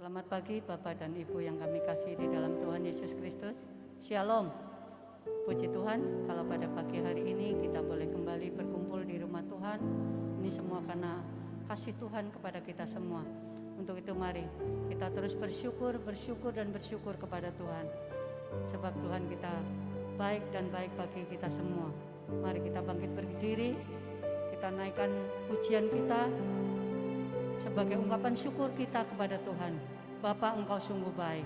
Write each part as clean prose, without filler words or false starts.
Selamat pagi Bapak dan Ibu yang kami kasih di dalam Tuhan Yesus Kristus. Shalom. Puji Tuhan kalau pada pagi hari ini kita boleh kembali berkumpul di rumah Tuhan. Ini semua karena kasih Tuhan kepada kita semua. Untuk itu mari kita terus bersyukur kepada Tuhan. Sebab Tuhan kita baik dan baik bagi kita semua. Mari kita bangkit berdiri, kita naikkan pujian kita sebagai ungkapan syukur kita kepada Tuhan. Bapa, Engkau sungguh baik.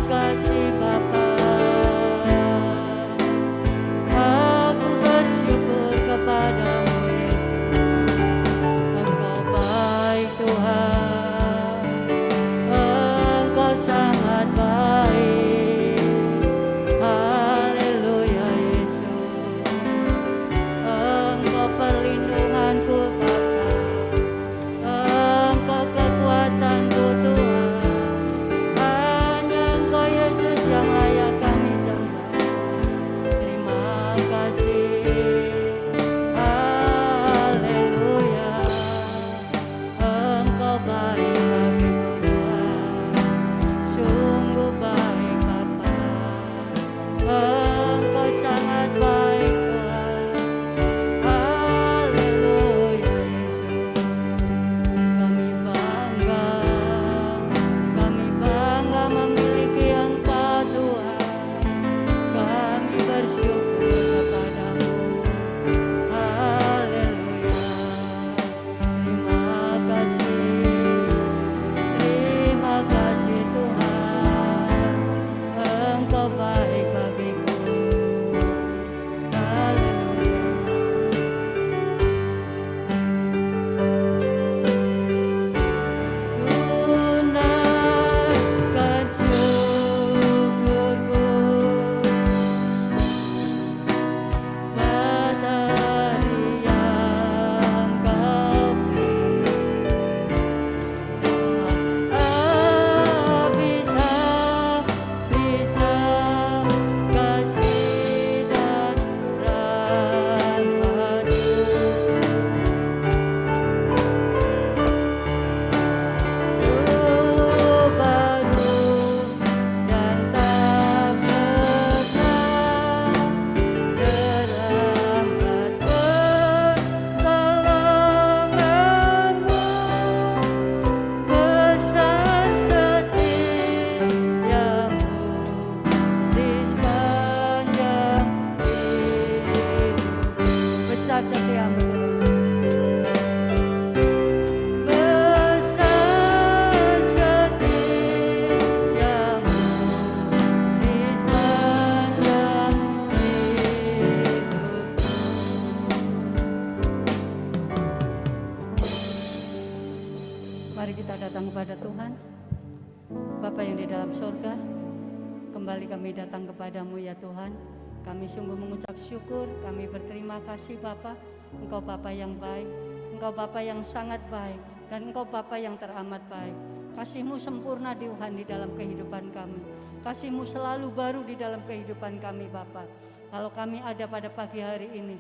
kasih Bapa, aku bersyukur kepadamu Yesus. Engkau baik Tuhan, Engkau sangat baik. Haleluya Yesus, Engkau perlindunganku Bapa, Engkau kekuatanku Tuhan. Hanya Engkau Yesus yang layak kami sembah. Terima kasih. Haleluya, Engkau baik bagiku Tuhan, sungguh baik Bapa. Engkau sangat baik Tuhan. Haleluya Yesus, kami bangga memiliki Engkau Tuhan. Kami bersyukur kepadamu. Haleluya, terima kasih Tuhan. Engkau baik bagiku. Haleluya. Tunaikan syukurku, materi yang Kau beri. Kasih dan rahmat-Mu. Baru dan tak pernah berangkat pertolongan-Mu. Besar setiamu di sepanjang hidupku. Besar setiamu Tuhan. Besar setiamu di sepanjang hidupku. Mari kita datang kepada Tuhan. Bapa yang di dalam surga, kembali kami datang kepadamu ya Tuhan. Kami sungguh mengucap syukur, kami berterima kasih Bapa. Engkau Bapa yang baik, Engkau Bapa yang sangat baik, dan Engkau Bapa yang teramat baik. Kasih-Mu sempurna Tuhan di dalam kehidupan kami. Kasih-Mu selalu baru di dalam kehidupan kami Bapa. Kalau kami ada pada pagi hari ini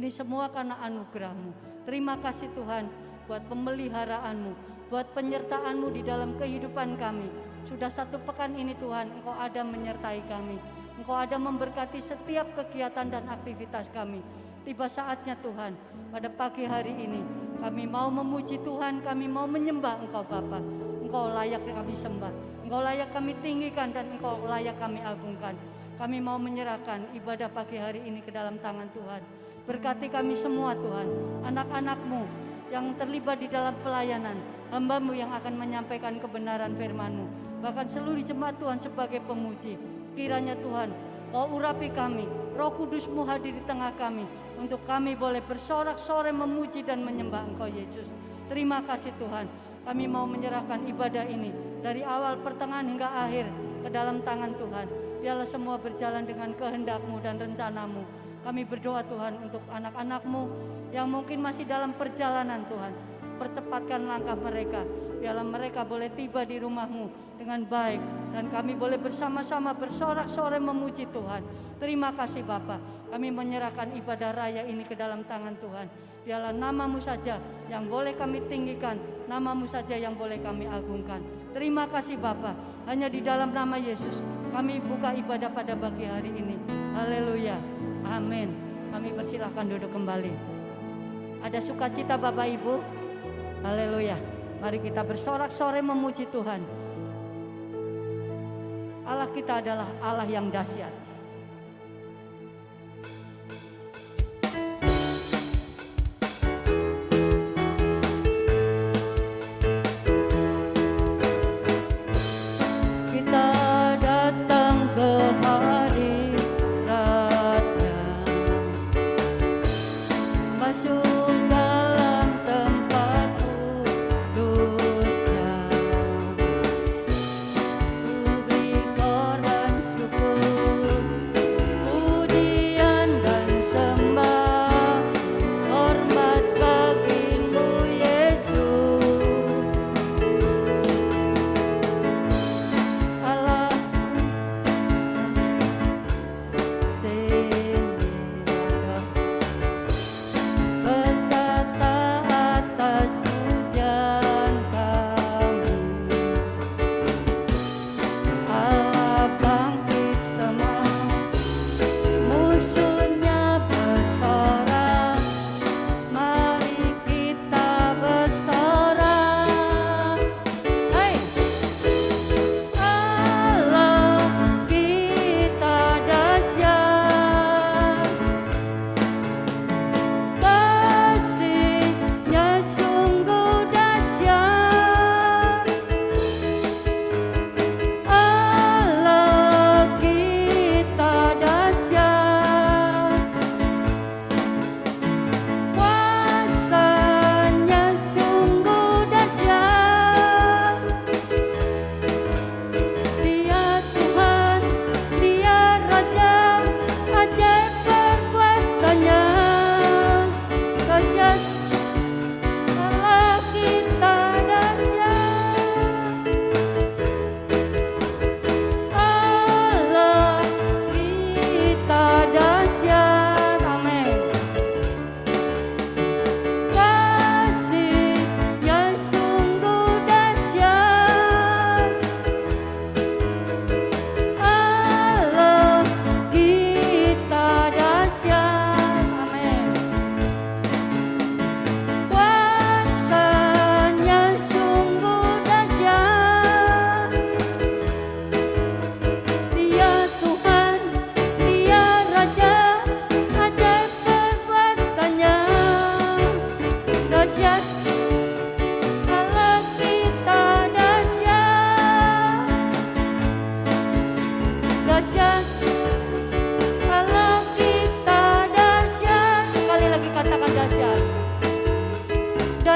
semua karena anugerah-Mu. Terima kasih Tuhan buat pemeliharaanmu, buat penyertaan-Mu di dalam kehidupan kami. Sudah 1 pekan ini Tuhan, Engkau ada menyertai kami. Engkau ada memberkati setiap kegiatan dan aktivitas kami. Tiba saatnya Tuhan, pada pagi hari ini kami mau memuji Tuhan, kami mau menyembah Engkau Bapa. Engkau layak kami sembah, Engkau layak kami tinggikan, dan Engkau layak kami agungkan. Kami mau menyerahkan ibadah pagi hari ini ke dalam tangan Tuhan. Berkati kami semua Tuhan, anak-anak-Mu yang terlibat di dalam pelayanan, hamba-Mu yang akan menyampaikan kebenaran firman-Mu, bahkan seluruh jemaat Tuhan sebagai pemuji. Kiranya Tuhan, Kau urapi kami, Roh Kudus-Mu hadir di tengah kami, untuk kami boleh bersorak-sorai memuji dan menyembah Engkau Yesus. Terima kasih Tuhan, kami mau menyerahkan ibadah ini dari awal, pertengahan hingga akhir ke dalam tangan Tuhan. Biarlah semua berjalan dengan kehendak-Mu dan rencana-Mu. Kami berdoa Tuhan untuk anak-anak-Mu yang mungkin masih dalam perjalanan Tuhan. Percepatkan langkah mereka, biarlah mereka boleh tiba di rumah-Mu dengan baik, dan kami boleh bersama-sama bersorak-sorai memuji Tuhan. Terima kasih Bapa, kami menyerahkan ibadah raya ini ke dalam tangan Tuhan. Biarlah nama-Mu saja yang boleh kami tinggikan, nama-Mu saja yang boleh kami agungkan. Terima kasih Bapa, hanya di dalam nama Yesus kami buka ibadah pada pagi hari ini. Haleluya, amin. Kami persilahkan duduk kembali. Ada sukacita Bapak Ibu? Haleluya. Mari kita bersorak-sorai memuji Tuhan. Allah kita adalah Allah yang dahsyat. Kita datang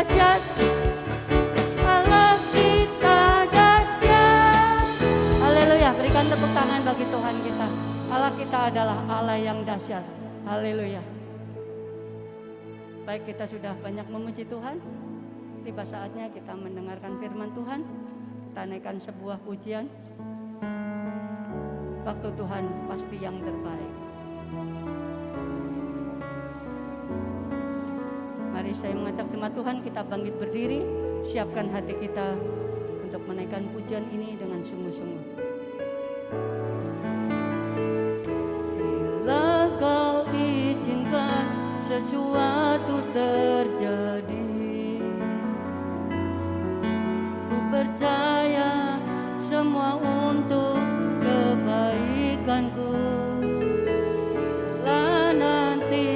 dahsyat, Allah kita dahsyat. Haleluya, berikan tepuk tangan bagi Tuhan kita. Allah kita adalah Allah yang dahsyat. Haleluya. Baik, kita sudah banyak memuji Tuhan. Tiba saatnya kita mendengarkan firman Tuhan. Kita naikkan sebuah pujian. Waktu Tuhan pasti yang terbaik. Mari saya mengajak jemaat Tuhan, kita bangkit berdiri. Siapkan hati kita untuk menaikkan pujian ini dengan sungguh-sungguh. Bila kau izinkan sesuatu terjadi, ku percaya semua untuk kebaikanku. Lah nanti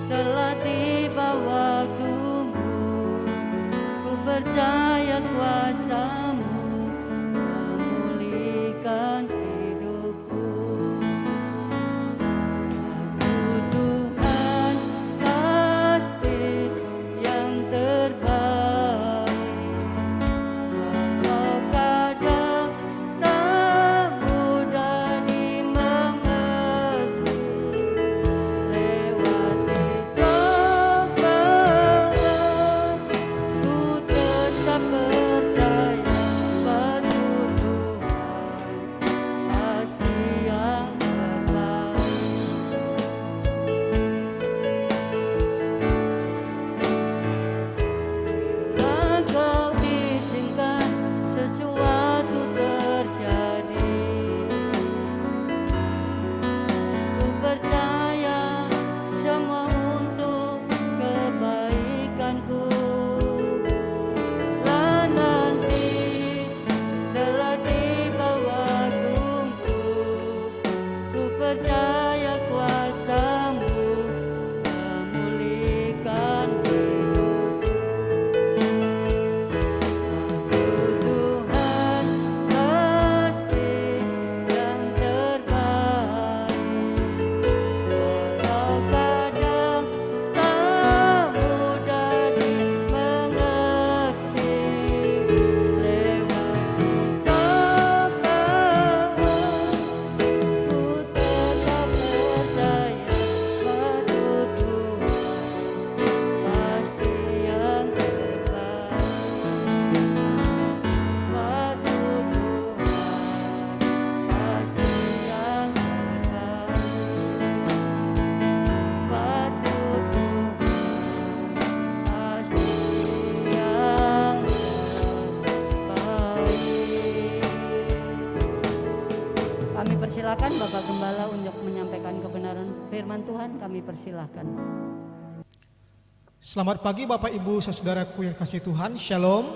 telah tiba waktumu, ku percaya kuasamu memulihkan hidupku. Aku Tuhan pasti yang terbaik. Walau kadang tak mudah dimengerti, lewati cobaan ku tetap percaya pada Tuhan pasti yang terbaik. Bila kau izinkan sesuatu terjadi, ku percaya semua untuk kebaikanku. Lah nanti telah tiba waktuku, ku percaya kuasamu memulihkan hidupku. Tuhan pasti yang terbaik. Walau kadang tak mudah dimengerti, lewati cobaan ku tetap percaya pada Tuhan pasti yang terbaik. Pada Tuhan pasti yang terbaik. Pada Tuhan pasti yang terbaik. Kami persilakan Bapak Gembala untuk menyampaikan kebenaran firman Tuhan. Kami persilakan. Selamat pagi Bapak Ibu Saudaraku yang kasih Tuhan, Shalom.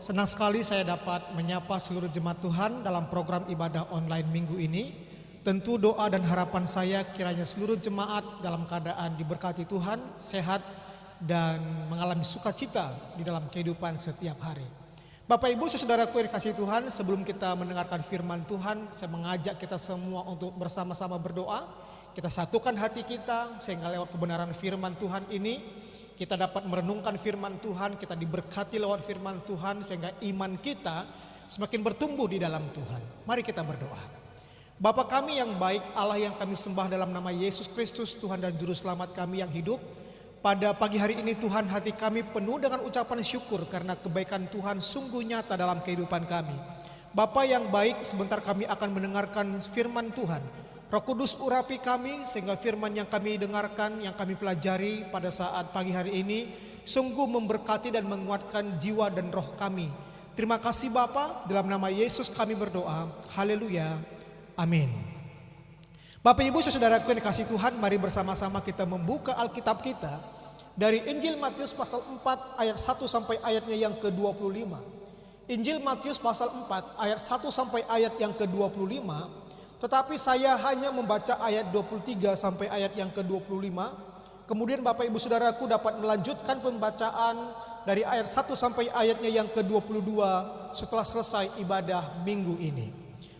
Senang sekali saya dapat menyapa seluruh jemaat Tuhan dalam program ibadah online minggu ini. Tentu doa dan harapan saya kiranya seluruh jemaat dalam keadaan diberkati Tuhan, sehat dan mengalami sukacita di dalam kehidupan setiap hari. Bapak Ibu Saudaraku yang kasih Tuhan, sebelum kita mendengarkan firman Tuhan, saya mengajak kita semua untuk bersama-sama berdoa. Kita satukan hati kita sehingga lewat kebenaran firman Tuhan ini kita dapat merenungkan firman Tuhan, kita diberkati lewat firman Tuhan sehingga iman kita semakin bertumbuh di dalam Tuhan. Mari kita berdoa. Bapa kami yang baik, Allah yang kami sembah dalam nama Yesus Kristus, Tuhan dan Juru Selamat kami yang hidup. Pada pagi hari ini Tuhan, hati kami penuh dengan ucapan syukur karena kebaikan Tuhan sungguh nyata dalam kehidupan kami. Bapa yang baik, sebentar kami akan mendengarkan firman Tuhan. Roh Kudus urapi kami sehingga firman yang kami dengarkan, yang kami pelajari pada saat pagi hari ini sungguh memberkati dan menguatkan jiwa dan roh kami. Terima kasih Bapa, dalam nama Yesus kami berdoa. Haleluya. Amin. Bapak Ibu Saudaraku yang dikasihi Tuhan, mari bersama-sama kita membuka Alkitab kita dari Injil Matius pasal 4 ayat 1 sampai ayatnya yang ke-25. Injil Matius pasal 4 ayat 1 sampai ayat yang ke-25. Tetapi saya hanya membaca ayat 23 sampai ayat yang ke-25. Kemudian Bapak Ibu Saudaraku dapat melanjutkan pembacaan dari ayat 1 sampai ayatnya yang ke-22 setelah selesai ibadah minggu ini.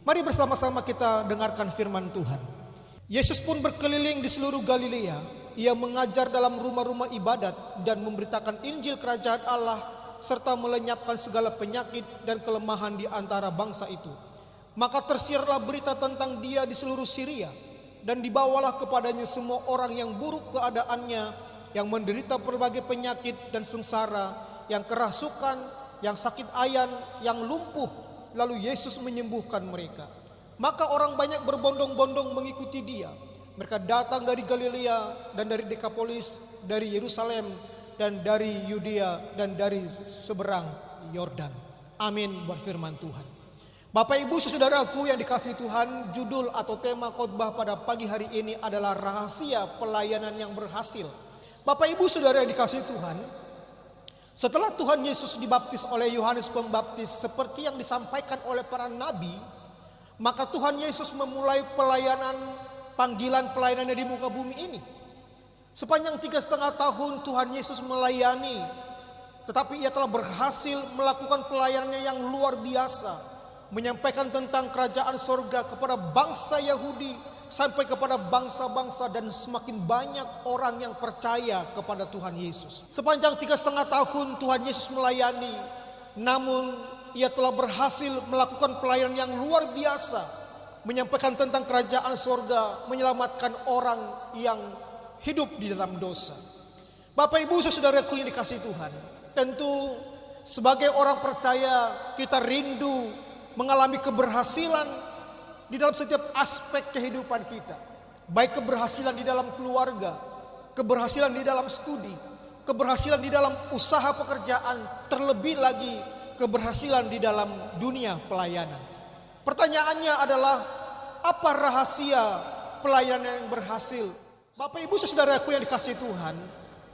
Mari bersama-sama kita dengarkan firman Tuhan. Yesus pun berkeliling di seluruh Galilea, ia mengajar dalam rumah-rumah ibadat dan memberitakan Injil kerajaan Allah serta melenyapkan segala penyakit dan kelemahan di antara bangsa itu. Maka tersiarlah berita tentang dia di seluruh Syria, dan dibawalah kepadanya semua orang yang buruk keadaannya, yang menderita berbagai penyakit dan sengsara, yang kerasukan, yang sakit ayan, yang lumpuh, lalu Yesus menyembuhkan mereka. Maka orang banyak berbondong-bondong mengikuti dia. Mereka datang dari Galilea dan dari Dekapolis, dari Yerusalem dan dari Yudea dan dari seberang Yordan. Amin buat firman Tuhan. Bapak Ibu saudaraku yang dikasihi Tuhan, judul atau tema khotbah pada pagi hari ini adalah rahasia pelayanan yang berhasil. Bapak Ibu saudara yang dikasihi Tuhan, setelah Tuhan Yesus dibaptis oleh Yohanes Pembaptis seperti yang disampaikan oleh para nabi, maka Tuhan Yesus memulai panggilan pelayanannya di muka bumi ini. Sepanjang 3,5 tahun Tuhan Yesus melayani, tetapi ia telah berhasil melakukan pelayanannya yang luar biasa, menyampaikan tentang kerajaan sorga kepada bangsa Yahudi sampai kepada bangsa-bangsa, dan semakin banyak orang yang percaya kepada Tuhan Yesus. Sepanjang 3,5 tahun Tuhan Yesus melayani, namun ia telah berhasil melakukan pelayanan yang luar biasa, menyampaikan tentang kerajaan sorga, menyelamatkan orang yang hidup di dalam dosa. Bapak Ibu saudaraku yang dikasihi Tuhan, tentu sebagai orang percaya kita rindu mengalami keberhasilan di dalam setiap aspek kehidupan kita. Baik keberhasilan di dalam keluarga, keberhasilan di dalam studi, keberhasilan di dalam usaha pekerjaan, terlebih lagi keberhasilan di dalam dunia pelayanan. Pertanyaannya adalah, apa rahasia pelayanan yang berhasil? Bapak Ibu saudaraku yang dikasihi Tuhan,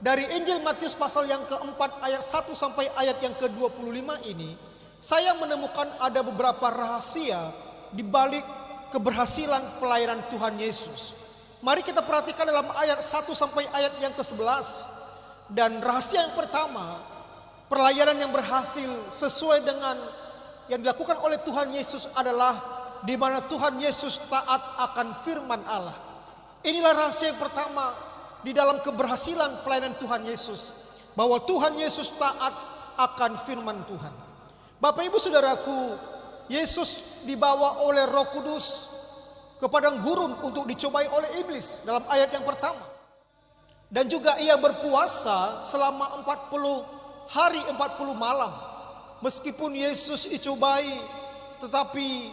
dari Injil Matius pasal yang keempat ayat 1 sampai ayat yang ke-25 ini, saya menemukan ada beberapa rahasia di balik keberhasilan pelayanan Tuhan Yesus. Mari kita perhatikan dalam ayat 1 sampai ayat yang ke-11. Dan rahasia yang pertama, pelayanan yang berhasil sesuai dengan yang dilakukan oleh Tuhan Yesus adalah di mana Tuhan Yesus taat akan firman Allah. Inilah rahasia yang pertama di dalam keberhasilan pelayanan Tuhan Yesus, bahwa Tuhan Yesus taat akan firman Tuhan. Bapak Ibu saudaraku, Yesus dibawa oleh Roh Kudus ke padang gurun untuk dicobai oleh iblis dalam ayat yang pertama. Dan juga ia berpuasa selama 40 hari 40 malam. Meskipun Yesus dicobai, tetapi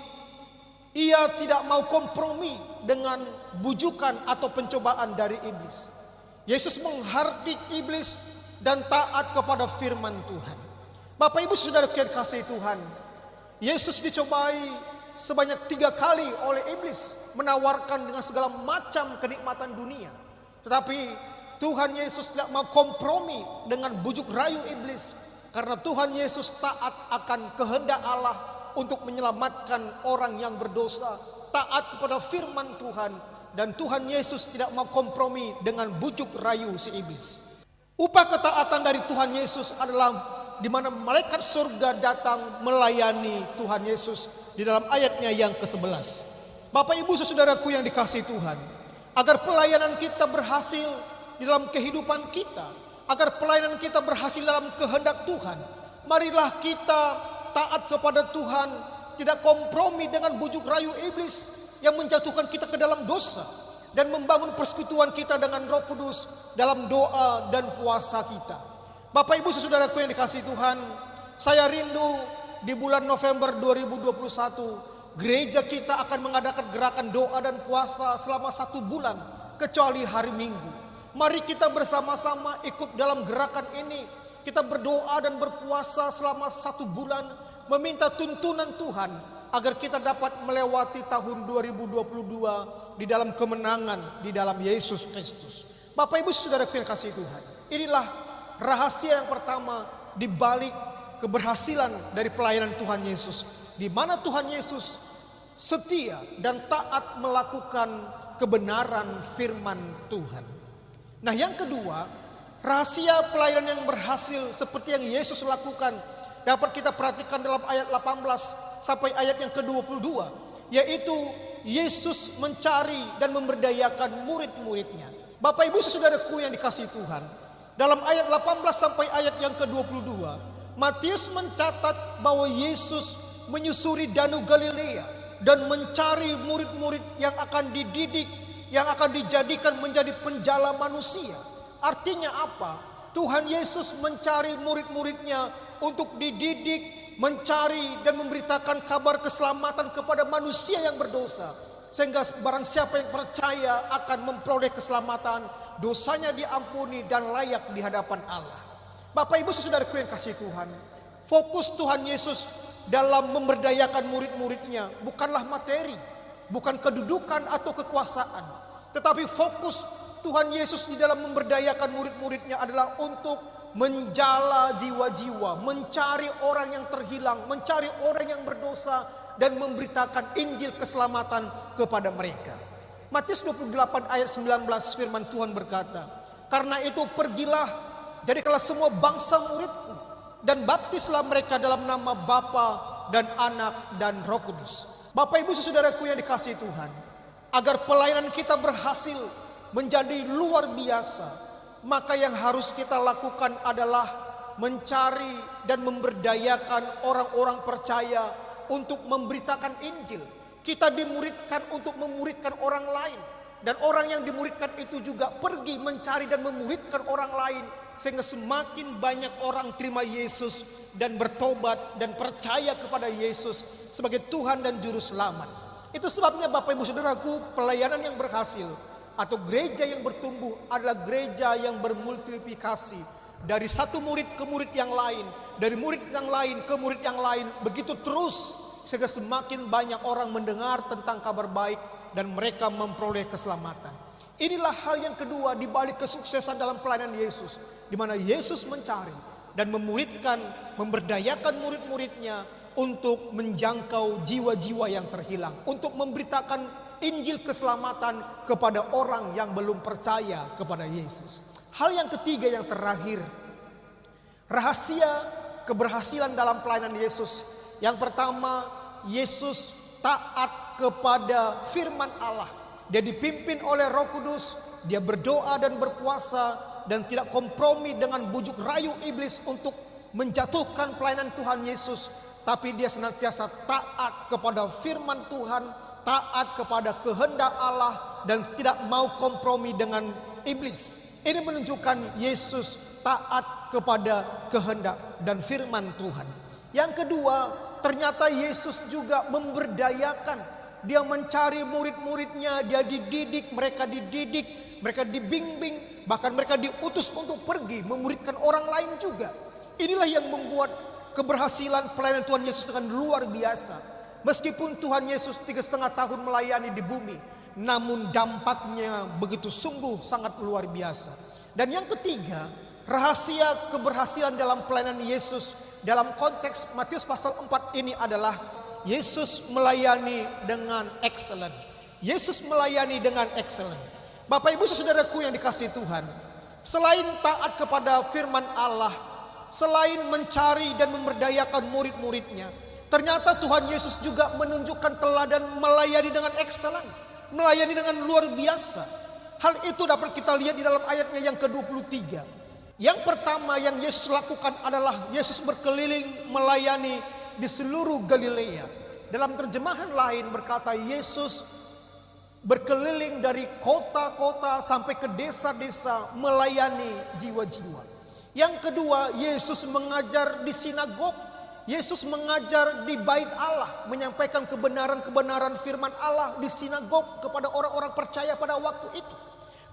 ia tidak mau kompromi dengan bujukan atau pencobaan dari iblis. Yesus menghardik iblis dan taat kepada firman Tuhan. Bapak Ibu saudara yang dikasihi Tuhan, Yesus dicobai sebanyak 3 kali oleh iblis, menawarkan dengan segala macam kenikmatan dunia. Tetapi Tuhan Yesus tidak mau kompromi dengan bujuk rayu iblis, karena Tuhan Yesus taat akan kehendak Allah untuk menyelamatkan orang yang berdosa, taat kepada firman Tuhan, dan Tuhan Yesus tidak mau kompromi dengan bujuk rayu si iblis. Upah ketaatan dari Tuhan Yesus adalah di mana malaikat surga datang melayani Tuhan Yesus di dalam ayatnya yang ke-11. Bapak Ibu saudaraku yang dikasihi Tuhan, agar pelayanan kita berhasil di dalam kehidupan kita, agar pelayanan kita berhasil dalam kehendak Tuhan, marilah kita taat kepada Tuhan, tidak kompromi dengan bujuk rayu iblis yang menjatuhkan kita ke dalam dosa, dan membangun persekutuan kita dengan Roh Kudus dalam doa dan puasa kita. Bapak Ibu saudaraku yang dikasihi Tuhan, saya rindu di bulan November 2021 gereja kita akan mengadakan gerakan doa dan puasa selama 1 bulan, kecuali hari Minggu. Mari kita bersama-sama ikut dalam gerakan ini. Kita berdoa dan berpuasa selama 1 bulan, meminta tuntunan Tuhan agar kita dapat melewati tahun 2022 di dalam kemenangan di dalam Yesus Kristus. Bapak Ibu saudaraku yang kasih Tuhan, inilah rahasia yang pertama di balik keberhasilan dari pelayanan Tuhan Yesus, di mana Tuhan Yesus setia dan taat melakukan kebenaran firman Tuhan. Nah, yang kedua, rahasia pelayanan yang berhasil seperti yang Yesus lakukan dapat kita perhatikan dalam ayat 18 sampai ayat yang ke-22, yaitu Yesus mencari dan memberdayakan murid-muridnya. Bapak Ibu saudaraku yang dikasihi Tuhan, dalam ayat 18 sampai ayat yang ke-22, Matius mencatat bahwa Yesus menyusuri Danau Galilea dan mencari murid-murid yang akan dididik, yang akan dijadikan menjadi penjala manusia. Artinya apa? Tuhan Yesus mencari murid-muridnya untuk dididik, mencari dan memberitakan kabar keselamatan kepada manusia yang berdosa. Sehingga barang siapa yang percaya akan memperoleh keselamatan, dosanya diampuni dan layak di hadapan Allah. Bapak Ibu saudaraku yang kasih Tuhan, fokus Tuhan Yesus dalam memberdayakan murid-muridnya bukanlah materi, bukan kedudukan atau kekuasaan, tetapi fokus Tuhan Yesus di dalam memberdayakan murid-muridnya adalah untuk menjala jiwa-jiwa, mencari orang yang terhilang, mencari orang yang berdosa, dan memberitakan Injil keselamatan kepada mereka. Matius 28 ayat 19 firman Tuhan berkata, "Karena itu pergilah, jadikanlah semua bangsa muridku, dan baptislah mereka dalam nama Bapa dan Anak dan Roh Kudus." Bapak Ibu saudaraku yang dikasihi Tuhan, agar pelayanan kita berhasil menjadi luar biasa, maka yang harus kita lakukan adalah mencari dan memberdayakan orang-orang percaya untuk memberitakan Injil. Kita dimuridkan untuk memuridkan orang lain, dan orang yang dimuridkan itu juga pergi mencari dan memuridkan orang lain, sehingga semakin banyak orang terima Yesus dan bertobat dan percaya kepada Yesus sebagai Tuhan dan Juru Selamat. Itu sebabnya Bapak Ibu Saudaraku, pelayanan yang berhasil atau gereja yang bertumbuh adalah gereja yang bermultiplikasi, dari satu murid ke murid yang lain, dari murid yang lain ke murid yang lain, begitu terus, sehingga semakin banyak orang mendengar tentang kabar baik dan mereka memperoleh keselamatan. Inilah hal yang kedua di balik kesuksesan dalam pelayanan Yesus, di mana Yesus mencari dan memuridkan, memberdayakan murid-muridnya untuk menjangkau jiwa-jiwa yang terhilang, untuk memberitakan Injil keselamatan kepada orang yang belum percaya kepada Yesus. Hal yang ketiga yang terakhir, rahasia keberhasilan dalam pelayanan Yesus. Yang pertama, Yesus taat kepada firman Allah. Dia dipimpin oleh Roh Kudus, dia berdoa dan berpuasa dan tidak kompromi dengan bujuk rayu iblis untuk menjatuhkan pelayanan Tuhan Yesus, tapi dia senantiasa taat kepada firman Tuhan, taat kepada kehendak Allah, dan tidak mau kompromi dengan iblis. Ini menunjukkan Yesus taat kepada kehendak dan firman Tuhan. Yang kedua, ternyata Yesus juga memberdayakan. Dia mencari murid-muridnya, dia dididik, mereka dibimbing, bahkan mereka diutus untuk pergi memuridkan orang lain juga. Inilah yang membuat keberhasilan pelayanan Tuhan Yesus dengan luar biasa. Meskipun Tuhan Yesus 3,5 tahun melayani di bumi, namun dampaknya begitu sungguh sangat luar biasa. Dan yang ketiga, rahasia keberhasilan dalam pelayanan Yesus dalam konteks Matius pasal 4 ini adalah Yesus melayani dengan excellent. Yesus melayani dengan excellent. Bapak Ibu saudaraku yang dikasihi Tuhan, selain taat kepada firman Allah, selain mencari dan memberdayakan murid-muridnya, ternyata Tuhan Yesus juga menunjukkan teladan melayani dengan excellent, melayani dengan luar biasa. Hal itu dapat kita lihat di dalam ayatnya yang ke-23. Yang pertama yang Yesus lakukan adalah Yesus berkeliling melayani di seluruh Galilea. Dalam terjemahan lain berkata Yesus berkeliling dari kota-kota sampai ke desa-desa melayani jiwa-jiwa. Yang kedua, Yesus mengajar di sinagog. Yesus mengajar di bait Allah, menyampaikan kebenaran-kebenaran firman Allah di sinagog kepada orang-orang percaya pada waktu itu.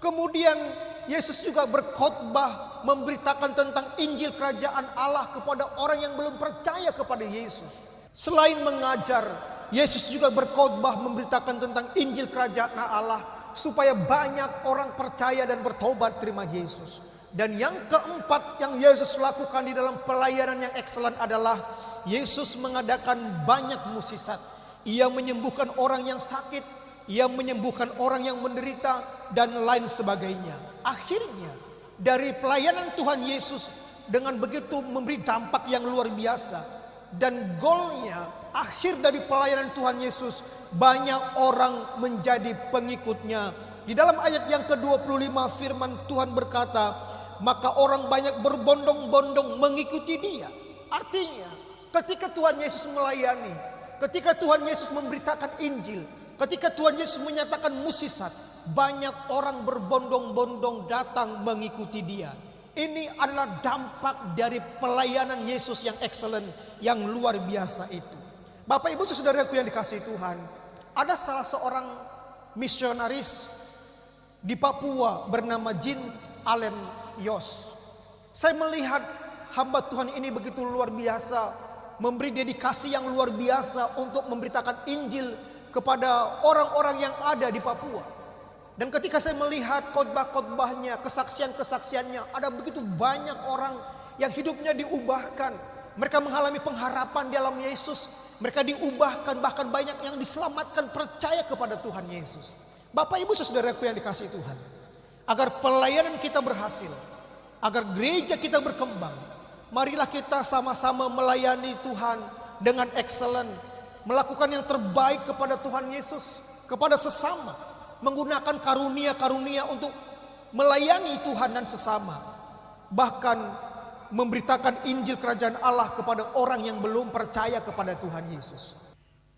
Kemudian Yesus juga berkhotbah, memberitakan tentang Injil kerajaan Allah kepada orang yang belum percaya kepada Yesus. Selain mengajar, Yesus juga berkhotbah memberitakan tentang Injil kerajaan Allah supaya banyak orang percaya dan bertobat terima Yesus. Dan yang keempat yang Yesus lakukan di dalam pelayanan yang excellent adalah Yesus mengadakan banyak mukjizat. Ia menyembuhkan orang yang sakit, ia menyembuhkan orang yang menderita, dan lain sebagainya. Akhirnya dari pelayanan Tuhan Yesus dengan begitu memberi dampak yang luar biasa. Dan goalnya, akhir dari pelayanan Tuhan Yesus, banyak orang menjadi pengikutnya Di dalam ayat yang ke-25 firman Tuhan berkata, maka orang banyak berbondong-bondong mengikuti dia. Artinya ketika Tuhan Yesus melayani, ketika Tuhan Yesus memberitakan Injil, ketika Tuhan Yesus menyatakan mukjizat, banyak orang berbondong-bondong datang mengikuti dia. Ini adalah dampak dari pelayanan Yesus yang excellent, yang luar biasa itu. Bapak Ibu saudaraku yang dikasihi Tuhan, ada salah seorang misionaris di Papua bernama Jean Allen Yos. Saya melihat hamba Tuhan ini begitu luar biasa, memberi dedikasi yang luar biasa untuk memberitakan Injil kepada orang-orang yang ada di Papua. Dan ketika saya melihat khotbah-khotbahnya, kesaksian-kesaksiannya, ada begitu banyak orang yang hidupnya diubahkan. Mereka mengalami pengharapan di dalam Yesus. Mereka diubahkan, bahkan banyak yang diselamatkan percaya kepada Tuhan Yesus. Bapak Ibu saudaraku yang dikasihi Tuhan, agar pelayanan kita berhasil, agar gereja kita berkembang, marilah kita sama-sama melayani Tuhan dengan excellent, melakukan yang terbaik kepada Tuhan Yesus, kepada sesama, menggunakan karunia-karunia untuk melayani Tuhan dan sesama, bahkan memberitakan Injil Kerajaan Allah kepada orang yang belum percaya kepada Tuhan Yesus.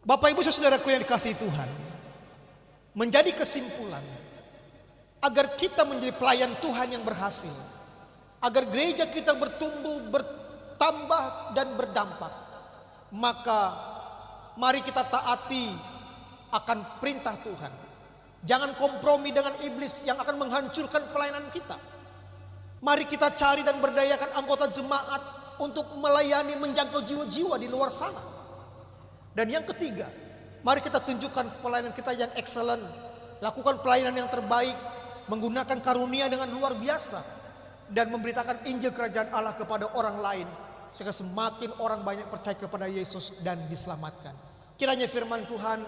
Bapak Ibu saudaraku yang dikasihi Tuhan, menjadi kesimpulan, agar kita menjadi pelayan Tuhan yang berhasil, agar gereja kita bertumbuh, bertambah dan berdampak, maka mari kita taati akan perintah Tuhan. Jangan kompromi dengan iblis yang akan menghancurkan pelayanan kita. Mari kita cari dan berdayakan anggota jemaat untuk melayani, menjangkau jiwa-jiwa di luar sana. Dan yang ketiga, mari kita tunjukkan pelayanan kita yang excellent, lakukan pelayanan yang terbaik, menggunakan karunia dengan luar biasa, dan memberitakan Injil Kerajaan Allah kepada orang lain, sehingga semakin orang banyak percaya kepada Yesus dan diselamatkan. Kiranya firman Tuhan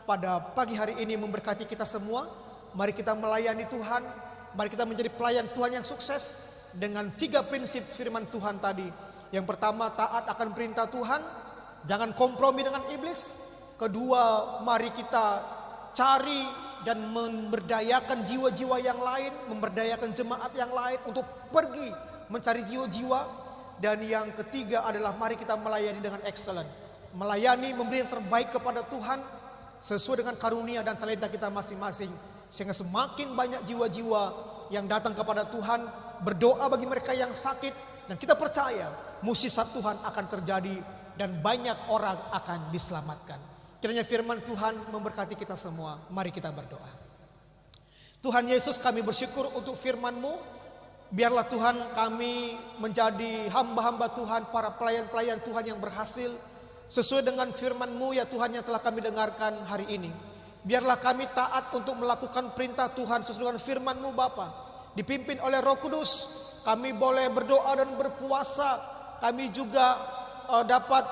pada pagi hari ini memberkati kita semua. Mari kita melayani Tuhan, mari kita menjadi pelayan Tuhan yang sukses dengan 3 prinsip firman Tuhan tadi. Yang pertama, taat akan perintah Tuhan, jangan kompromi dengan iblis. Kedua, mari kita cari dan memberdayakan jiwa-jiwa yang lain, memberdayakan jemaat yang lain untuk pergi mencari jiwa-jiwa. Dan yang ketiga adalah mari kita melayani dengan excellent, melayani, memberi yang terbaik kepada Tuhan sesuai dengan karunia dan talenta kita masing-masing, sehingga semakin banyak jiwa-jiwa yang datang kepada Tuhan, berdoa bagi mereka yang sakit, dan kita percaya mukjizat Tuhan akan terjadi dan banyak orang akan diselamatkan. Kiranya firman Tuhan memberkati kita semua. Mari kita berdoa. Tuhan Yesus, kami bersyukur untuk firman-Mu. Biarlah Tuhan kami menjadi hamba-hamba Tuhan, para pelayan-pelayan Tuhan yang berhasil sesuai dengan firman-Mu ya Tuhan yang telah kami dengarkan hari ini. Biarlah kami taat untuk melakukan perintah Tuhan sesuai dengan firman-Mu Bapa. Dipimpin oleh Roh Kudus, kami boleh berdoa dan berpuasa. Kami juga dapat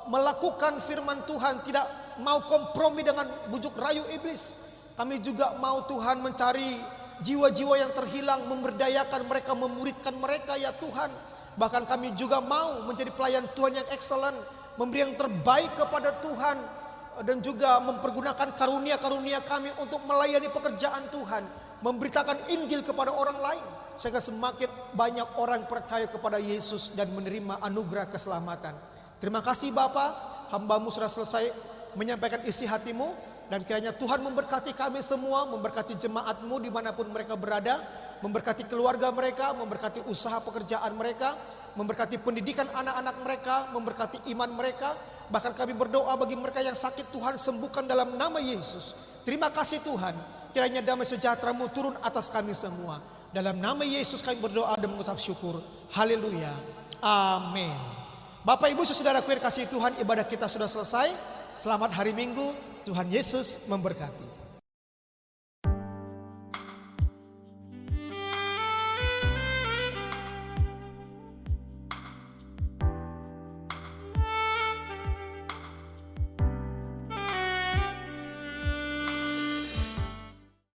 melakukan firman Tuhan, tidak mau kompromi dengan bujuk rayu iblis. Kami juga mau Tuhan mencari jiwa-jiwa yang terhilang, memberdayakan mereka, memuridkan mereka ya Tuhan. Bahkan kami juga mau menjadi pelayan Tuhan yang excellent, memberi yang terbaik kepada Tuhan, dan juga mempergunakan karunia-karunia kami untuk melayani pekerjaan Tuhan, memberitakan Injil kepada orang lain, sehingga semakin banyak orang percaya kepada Yesus dan menerima anugerah keselamatan. Terima kasih Bapa, hamba-Mu sudah selesai menyampaikan isi hati-Mu, dan kiranya Tuhan memberkati kami semua, memberkati jemaat-Mu dimanapun mereka berada, memberkati keluarga mereka, memberkati usaha pekerjaan mereka, memberkati pendidikan anak-anak mereka, memberkati iman mereka. Bahkan kami berdoa bagi mereka yang sakit, Tuhan sembuhkan dalam nama Yesus. Terima kasih Tuhan, kiranya damai sejahtera-Mu turun atas kami semua. Dalam nama Yesus kami berdoa dan mengucap syukur. Haleluya, amin. Bapak Ibu saudaraku yang kasih Tuhan, ibadah kita sudah selesai. Selamat hari Minggu, Tuhan Yesus memberkati.